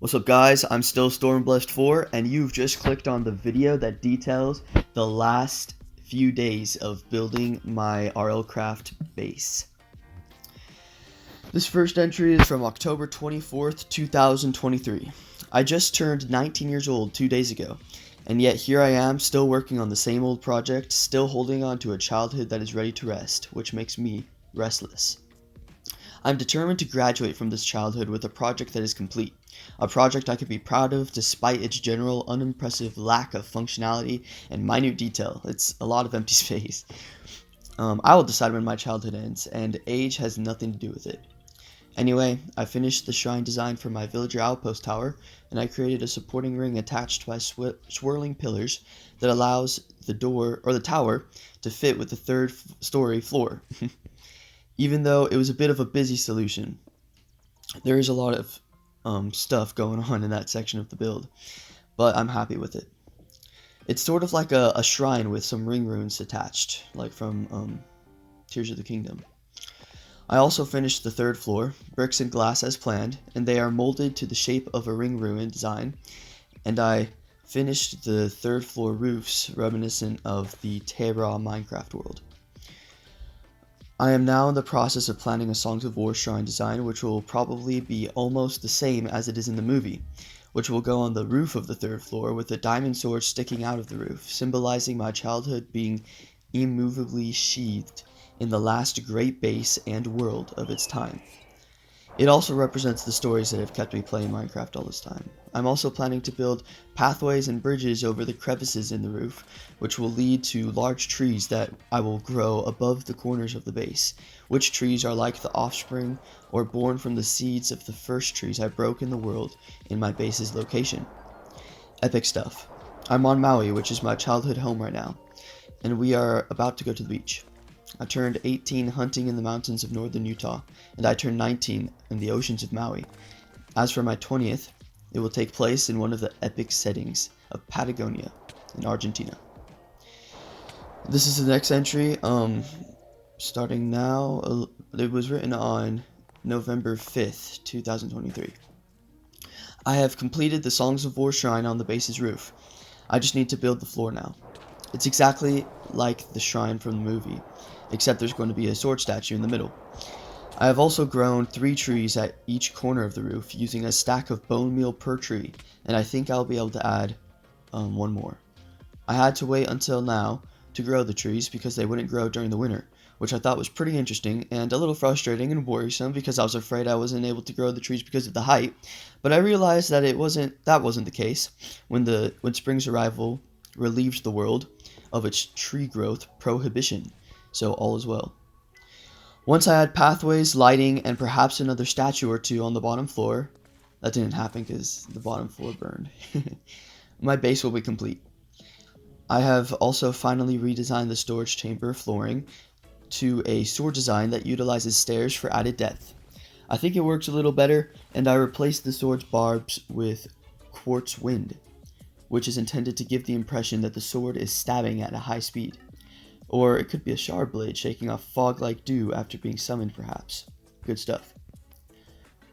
What's up guys, I'm still Stormblessed4 and you've just clicked on the video that details the last few days of building my RLCraft base. This first entry is from October 24th, 2023. I just turned 19 years old 2 days ago, and yet here I am still working on the same old project, still holding on to a childhood that is ready to rest, which makes me restless. I'm determined to graduate from this childhood with a project that is complete, a project I could be proud of despite its general unimpressive lack of functionality and minute detail. It's a lot of empty space. I will decide when my childhood ends, and age has nothing to do with it. Anyway, I finished the shrine design for my villager outpost tower, and I created a supporting ring attached by swirling pillars that allows the tower to fit with the third-story floor. Even though it was a bit of a busy solution, there is a lot of stuff going on in that section of the build, but I'm happy with it. It's sort of like a shrine with some ring runes attached, like from Tears of the Kingdom. I also finished the third floor, bricks and glass as planned, and they are molded to the shape of a ring rune design, and I finished the third floor roofs reminiscent of the Terra Minecraft world. I am now in the process of planning a Songs of War shrine design, which will probably be almost the same as it is in the movie, which will go on the roof of the third floor with a diamond sword sticking out of the roof, symbolizing my childhood being immovably sheathed in the last great base and world of its time. It also represents the stories that have kept me playing Minecraft all this time. I'm also planning to build pathways and bridges over the crevices in the roof, which will lead to large trees that I will grow above the corners of the base, which trees are like the offspring or born from the seeds of the first trees I broke in the world in my base's location. Epic stuff. I'm on Maui, which is my childhood home right now, and we are about to go to the beach. I turned 18 hunting in the mountains of northern Utah, and I turned 19 in the oceans of Maui. As for my 20th, it will take place in one of the epic settings of Patagonia in Argentina. This is the next entry, starting now. It was written on November 5th, 2023. I have completed the Songs of War shrine on the base's roof. I just need to build the floor now. It's exactly like the shrine from the movie, except there's going to be a sword statue in the middle. I have also grown 3 trees at each corner of the roof using a stack of bone meal per tree, and I think I'll be able to add one more. I had to wait until now to grow the trees because they wouldn't grow during the winter, which I thought was pretty interesting and a little frustrating and worrisome because I was afraid I wasn't able to grow the trees because of the height, but I realized that that wasn't the case when spring's arrival relieved the world of its tree growth prohibition, so all is well. Once I had pathways, lighting, and perhaps another statue or two on the bottom floor, that didn't happen because the bottom floor burned, my base will be complete. I have also finally redesigned the storage chamber flooring to a sword design that utilizes stairs for added depth. I think it works a little better, and I replaced the sword's barbs with quartz wind, which is intended to give the impression that the sword is stabbing at a high speed. Or it could be a shard blade shaking off fog like dew after being summoned, perhaps. Good stuff.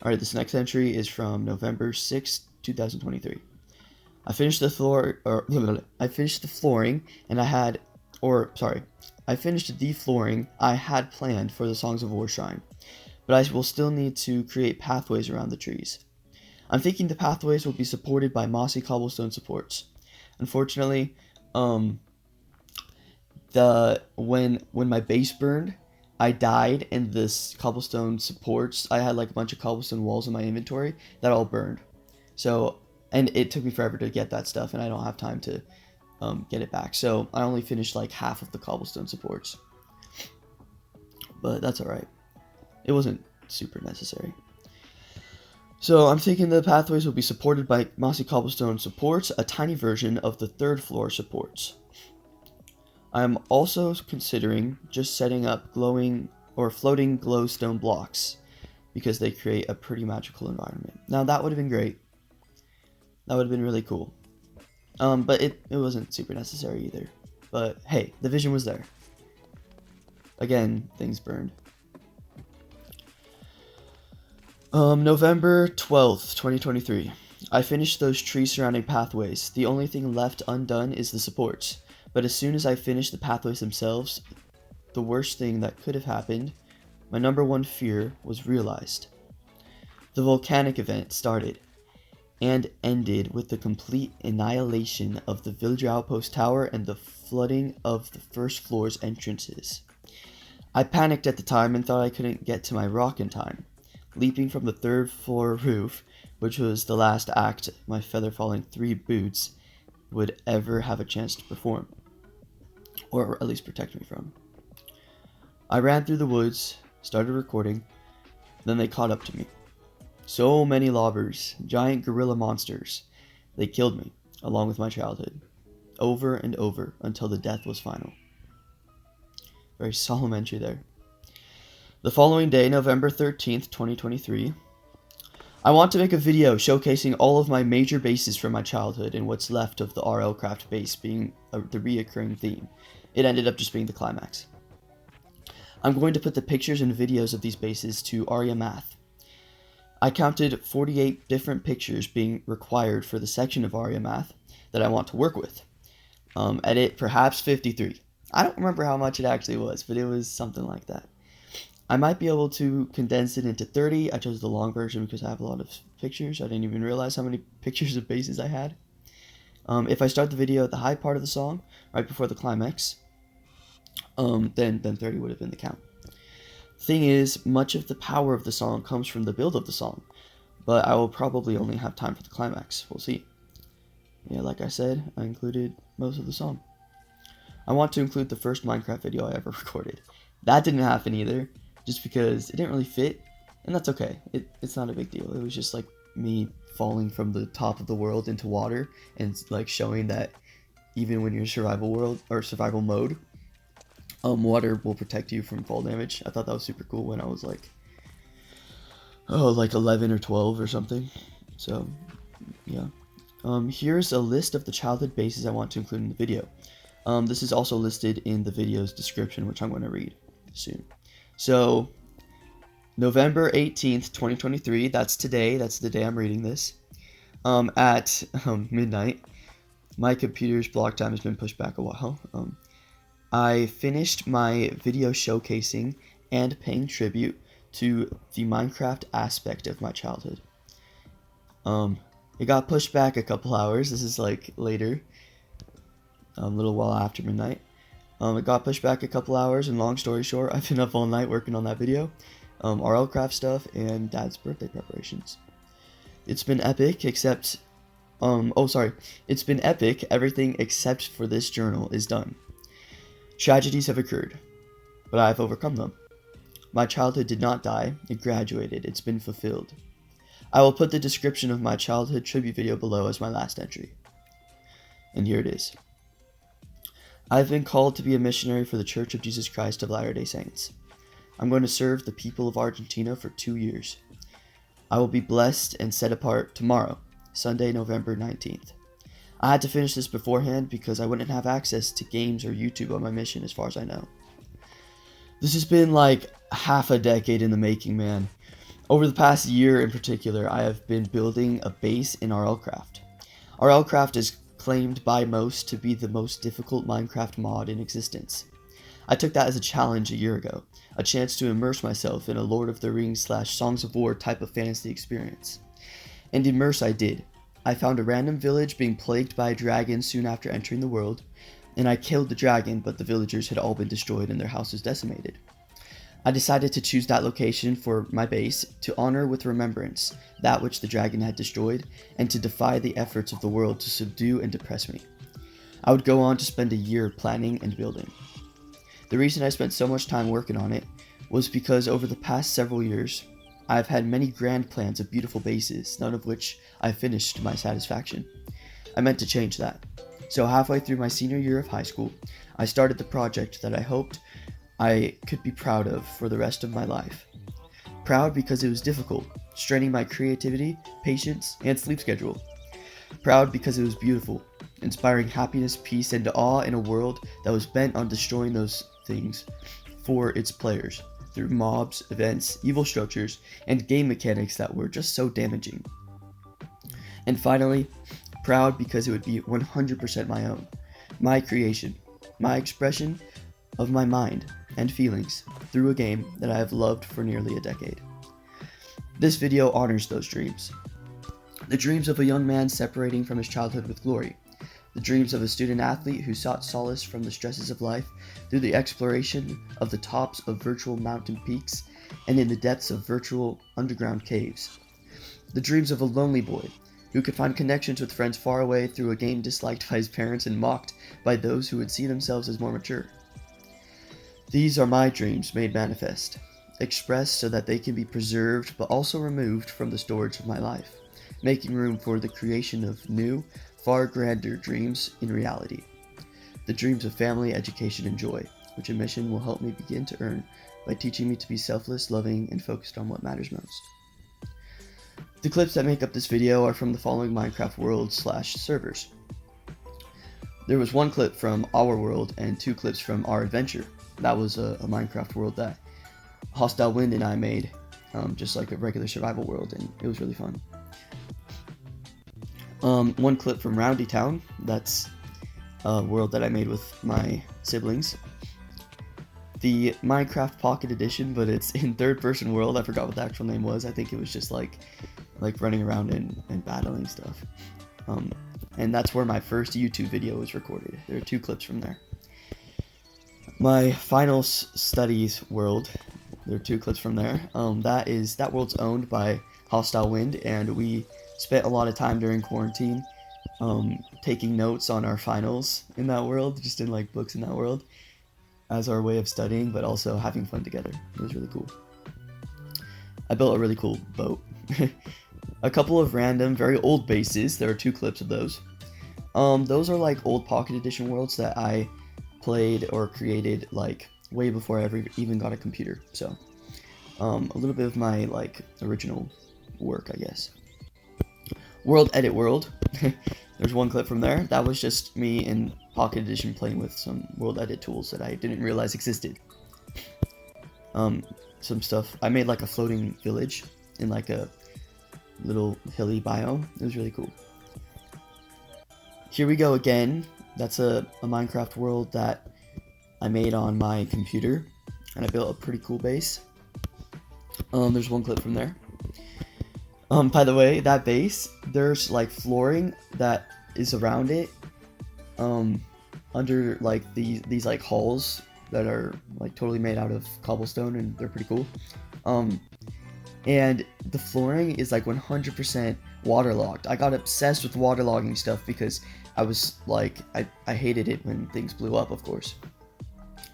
Alright, this next entry is from November 6th, 2023. I finished the flooring I had planned for the Songs of War shrine, but I will still need to create pathways around the trees. I'm thinking the pathways will be supported by mossy cobblestone supports. Unfortunately, when my base burned, I died, and this cobblestone supports, I had like a bunch of cobblestone walls in my inventory that all burned. So, and it took me forever to get that stuff, and I don't have time to get it back. So I only finished like half of the cobblestone supports, but that's all right. It wasn't super necessary. So I'm thinking the pathways will be supported by mossy cobblestone supports, a tiny version of the third floor supports. I am also considering just setting up glowing or floating glowstone blocks because they create a pretty magical environment. Now that would have been great. That would have been really cool. But it wasn't super necessary either. But hey, the vision was there. Again, things burned. November 12th, 2023. I finished those tree surrounding pathways. The only thing left undone is the supports. But as soon as I finished the pathways themselves, the worst thing that could have happened, my number one fear, was realized. The volcanic event started and ended with the complete annihilation of the villager outpost tower and the flooding of the first floor's entrances. I panicked at the time and thought I couldn't get to my rock in time. Leaping from the third floor roof, which was the last act my feather falling 3 boots would ever have a chance to perform, or at least protect me from. I ran through the woods, started recording, then they caught up to me. So many lobbers, giant gorilla monsters. They killed me, along with my childhood, over and over until the death was final. Very solemn entry there. The following day, November 13th, 2023, I want to make a video showcasing all of my major bases from my childhood and what's left of the RLCraft base being the reoccurring theme. It ended up just being the climax. I'm going to put the pictures and videos of these bases to Aria Math. I counted 48 different pictures being required for the section of Aria Math that I want to work with. Edit perhaps 53. I don't remember how much it actually was, but it was something like that. I might be able to condense it into 30. I chose the long version because I have a lot of pictures. I didn't even realize how many pictures of bases I had. If I start the video at the high part of the song, right before the climax, then 30 would have been the count. Thing is, much of the power of the song comes from the build of the song, but I will probably only have time for the climax. We'll see. Yeah, like I said, I included most of the song. I want to include the first Minecraft video I ever recorded. That didn't happen either, just because it didn't really fit, and that's okay. It's not a big deal. It was just like me falling from the top of the world into water and like showing that even when you're in survival mode, water will protect you from fall damage. I thought that was super cool when I was like 11 or 12 or something. So yeah. Here's a list of the childhood bases I want to include in the video. This is also listed in the video's description, which I'm going to read soon. So November 18th, 2023, that's today, that's the day I'm reading this, at midnight. My computer's block time has been pushed back a while. I finished my video showcasing and paying tribute to the Minecraft aspect of my childhood. It got pushed back a couple hours. This is like later, a little while after midnight. It got pushed back a couple hours, and long story short, I've been up all night working on that video, RLCraft stuff, and Dad's birthday preparations. It's been epic, except, it's been epic. Everything except for this journal is done. Tragedies have occurred, but I have overcome them. My childhood did not die, it graduated, it's been fulfilled. I will put the description of my childhood tribute video below as my last entry. And here it is. I've been called to be a missionary for the Church of Jesus Christ of Latter-day Saints. I'm going to serve the people of Argentina for 2 years. I will be blessed and set apart tomorrow, Sunday, November 19th. I had to finish this beforehand because I wouldn't have access to games or YouTube on my mission as far as I know. This has been like half a decade in the making, man. Over the past year in particular, I have been building a base in RLCraft. RLCraft is claimed by most to be the most difficult Minecraft mod in existence. I took that as a challenge a year ago, a chance to immerse myself in a Lord of the Rings / Songs of War type of fantasy experience. And immerse I did. I found a random village being plagued by a dragon soon after entering the world, and I killed the dragon, but the villagers had all been destroyed and their houses decimated. I decided to choose that location for my base to honor with remembrance that which the dragon had destroyed and to defy the efforts of the world to subdue and depress me. I would go on to spend a year planning and building. The reason I spent so much time working on it was because over the past several years, I've had many grand plans of beautiful bases, none of which I finished to my satisfaction. I meant to change that. So halfway through my senior year of high school, I started the project that I hoped I could be proud of for the rest of my life. Proud because it was difficult, straining my creativity, patience, and sleep schedule. Proud because it was beautiful, inspiring happiness, peace, and awe in a world that was bent on destroying those things for its players through mobs, events, evil structures, and game mechanics that were just so damaging. And finally, proud because it would be 100% my own, my creation, my expression of my mind and feelings through a game that I have loved for nearly a decade. This video honors those dreams. The dreams of a young man separating from his childhood with glory. The dreams of a student athlete who sought solace from the stresses of life through the exploration of the tops of virtual mountain peaks and in the depths of virtual underground caves. The dreams of a lonely boy who could find connections with friends far away through a game disliked by his parents and mocked by those who would see themselves as more mature. These are my dreams made manifest, expressed so that they can be preserved but also removed from the storage of my life, making room for the creation of new, far grander dreams in reality. The dreams of family, education, and joy, which a mission will help me begin to earn by teaching me to be selfless, loving, and focused on what matters most. The clips that make up this video are from the following Minecraft world/servers. There was one clip from our world and 2 clips from our adventure. That was a Minecraft world that HostileWind and I made, just like a regular survival world, and it was really fun. One clip from Roundy Town, that's a world that I made with my siblings. The Minecraft Pocket Edition, but it's in third-person world. I forgot what the actual name was. I think it was just like running around and battling stuff. And that's where my first YouTube video was recorded. There are 2 clips from there. My final studies world, there are 2 clips from there. That world's owned by HostileWind, and we spent a lot of time during quarantine taking notes on our finals in that world, just in like books in that world, as our way of studying, but also having fun together. It was really cool. I built a really cool boat. A couple of random, very old bases. There are 2 clips of those. Those are like old Pocket Edition worlds that I played or created like way before I ever even got a computer. So a little bit of my like original work, I guess. World Edit World. There's 1 clip from there. That was just me in Pocket Edition playing with some world edit tools that I didn't realize existed. Some stuff. I made like a floating village in like a little hilly biome. It was really cool. Here we go again. That's a Minecraft world that I made on my computer, and I built a pretty cool base. There's 1 clip from there. By the way, that base, there's like flooring that is around it, under like these like halls that are like totally made out of cobblestone, and they're pretty cool. And the flooring is like 100% waterlogged. I got obsessed with waterlogging stuff because I was like, I hated it when things blew up, of course,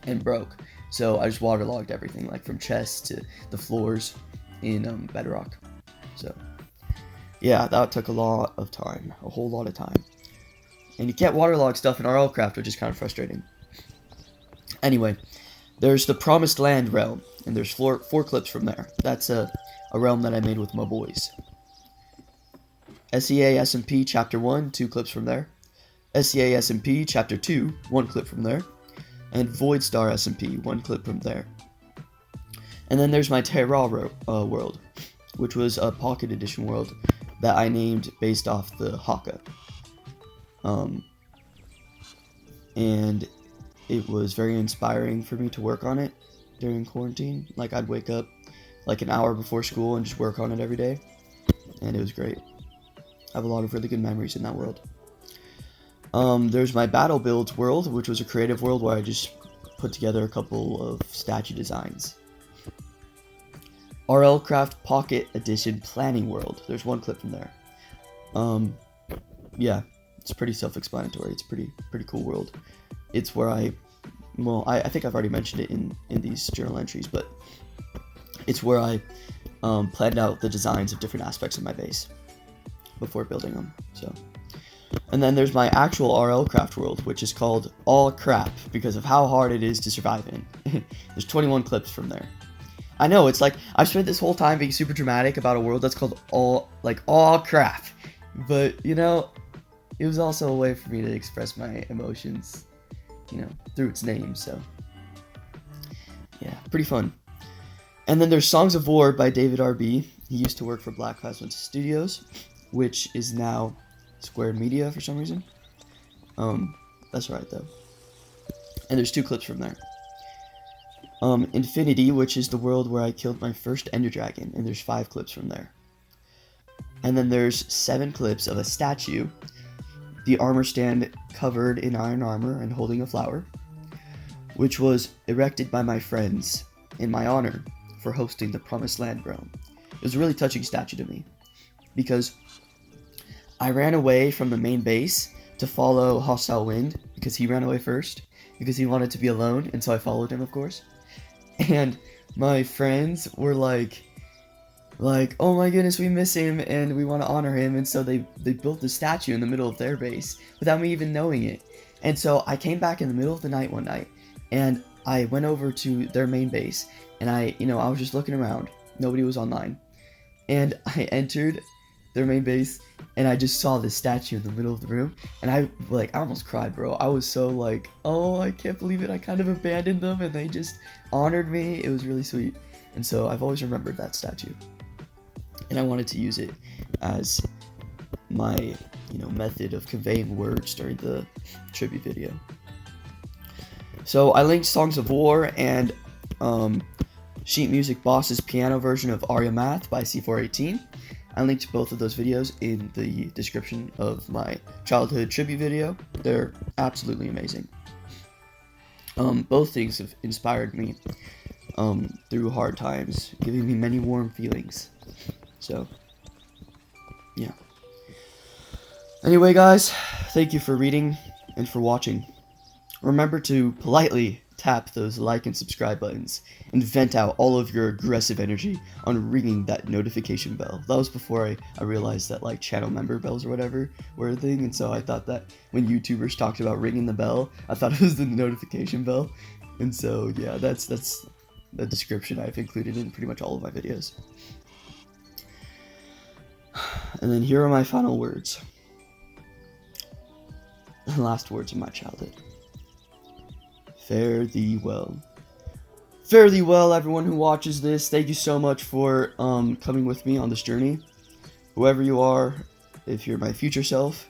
and broke. So I just waterlogged everything, like from chests to the floors in Bedrock. So yeah, that took a lot of time, a whole lot of time. And you can't waterlog stuff in RLCraft, which is kind of frustrating. Anyway, there's the Promised Land realm, and there's 4 clips from there. That's a realm that I made with my boys. SEA SMP Chapter 1, 2 clips from there. SEA SMP Chapter 2, 1 clip from there. And Void Star SMP, 1 clip from there. And then there's my Terra world, which was a Pocket Edition world that I named based off the Haka. And it was very inspiring for me to work on it during quarantine. Like, I'd wake up like an hour before school and just work on it every day, and it was great. I have a lot of really good memories in that world. There's my Battle Builds world, which was a creative world where I just put together a couple of statue designs. RLCraft Pocket Edition Planning World. There's 1 clip from there. Yeah, it's pretty self-explanatory. It's a pretty cool world. It's where I think I've already mentioned it in these journal entries, but it's where I planned out the designs of different aspects of my base before building them. So, and then there's my actual RLCraft world, which is called All Crap because of how hard it is to survive in. There's 21 clips from there. I know, it's like I've spent this whole time being super dramatic about a world that's called All Crap, but you know, it was also a way for me to express my emotions, you know, through its name. So yeah, pretty fun. And then there's Songs of War by David R.B. He used to work for Black Plasma Studios. which is now Square Media for some reason. That's right though. And there's 2 clips from there. Infinity, which is the world where I killed my first Ender Dragon, and there's 5 clips from there. And then there's 7 clips of a statue, the armor stand covered in iron armor and holding a flower, which was erected by my friends in my honor for hosting the Promised Land realm. It was a really touching statue to me, because I ran away from the main base to follow HostileWind, because he ran away first, because he wanted to be alone, and so I followed him, of course. And my friends were like, oh my goodness, we miss him, and we want to honor him, and so they built the statue in the middle of their base, without me even knowing it. And so I came back in the middle of the night one night, and I went over to their main base, and I was just looking around. Nobody was online. And I entered their main base, and I just saw this statue in the middle of the room, and I almost cried, bro. I was so like, oh, I can't believe it. I kind of abandoned them, and they just honored me. It was really sweet. And so I've always remembered that statue. And I wanted to use it as my, method of conveying words during the tribute video. So I linked Songs of War and Sheet Music Boss's piano version of Aria Math by C418. I linked both of those videos in the description of my childhood tribute video. They're absolutely amazing. Both things have inspired me through hard times, giving me many warm feelings. So, yeah. Anyway, guys, thank you for reading and for watching. Remember to politely tap those like and subscribe buttons and vent out all of your aggressive energy on ringing that notification bell. That was before I realized that channel member bells or whatever were a thing, and so I thought that when YouTubers talked about ringing the bell, I thought it was the notification bell. And so yeah, that's the description I've included in pretty much all of my videos. And then here are my final words. The last words of my childhood. Fare thee well. Fare thee well, everyone who watches this. Thank you so much for coming with me on this journey. Whoever you are, if you're my future self,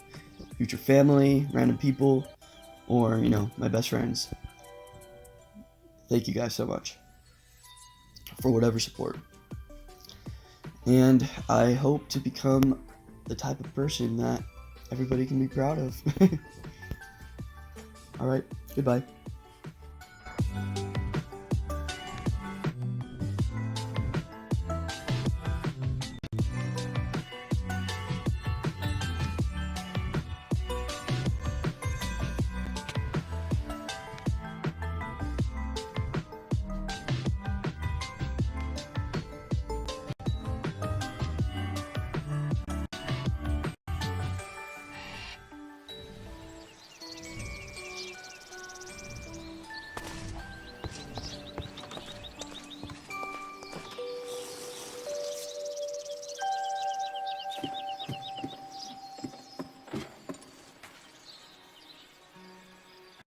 future family, random people, or, my best friends. Thank you guys so much for whatever support. And I hope to become the type of person that everybody can be proud of. Alright, goodbye.